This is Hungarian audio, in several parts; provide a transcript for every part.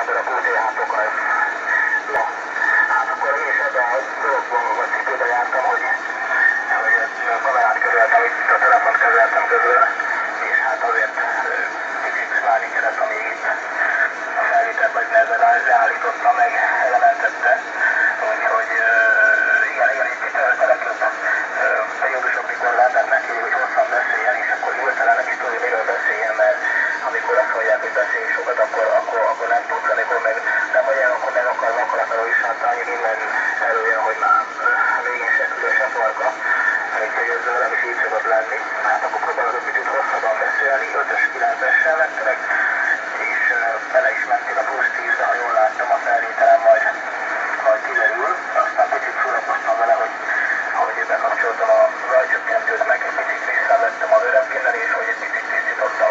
ember a QTH-tokat. Na, hát akkor én is ebben a dologban vagy cipőben jártam, hogy a kamerát közöltem, itt a telefont közöltem közben, és hát azért kicsit várni kellett, amíg itt a felvételt vagy nehezen leállította meg, elementette, úgyhogy igen, itt szereplőtt periódusok, mikor rendelnek ki, hogy hosszan beszéljen, és akkor hirtelen nem is tudja, miről beszéljen, mert amikor azt mondják, hogy beszélj sokat, akkor nem tudsz, amikor meg nem mondják, akkor meg akarnak is hátrálni, minden előjön, hogy már végén se külön se farka, úgyhogy ez velem is így szokott lenni. Hát akkor próbálok egy kicsit hosszabban beszélni, 5-ös, 9-essel vettek, és bele is mentél a plusz 10-re, ha jól láttam a felvételen, majd kiderül. Aztán kicsit szórakoztam vele, hogy bekapcsoltam a zajcsökkentőt, meg egy picit visszavettem a vörömkénnel, és hogy egy picit tisztítottam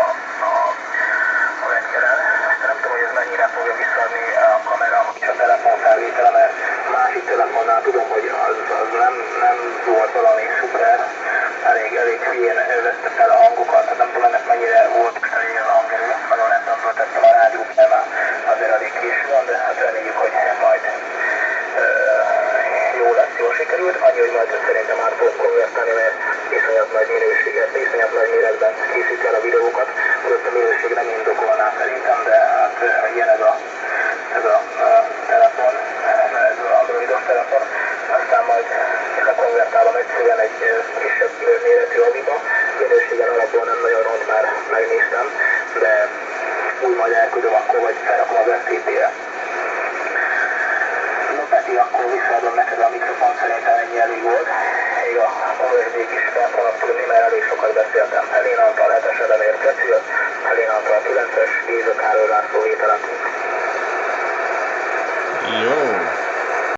a vegykelen. Aztán nem tudom, hogy ez mennyire fogja visszaadni a kamera, és a telefonfelvétele, mert a másik telefonnál tudom, hogy az nem volt valami szuper, elég hülyén vette fel a hangokat, nem tudom ennek mennyire volt elég a hangerő, nagyon nem tettem a rádiót, mert azért elég késő van, de hát reméljük, hogy majd jó lesz, jól sikerült. Annyi, hogy majd szerintem át fogok konvertálni, mert iszonyat nagy minőséget, iszonyat nagy méretben készíti el a videókat. Ott a minőség nem indokolná szerintem, de hát ilyen ez a telefon, ez az androidos telefon. Aztán majd lekonvertálom egyszerűen egy kisebb méretű aviba. Minőségen alapból nem nagyon ront, már megnéztem, de úgy majd elküldöm akkor, vagy felrakom az FTP-re. Peti, akkor visszaadom neked a mikrofon, szerintem ennyi elég volt. Még a OSD-k is fel fognak tűnni, mert elég sokat beszéltem. Helén Antal 7-es elemér Kecil, Helén Antal 9-es, Géza Károly László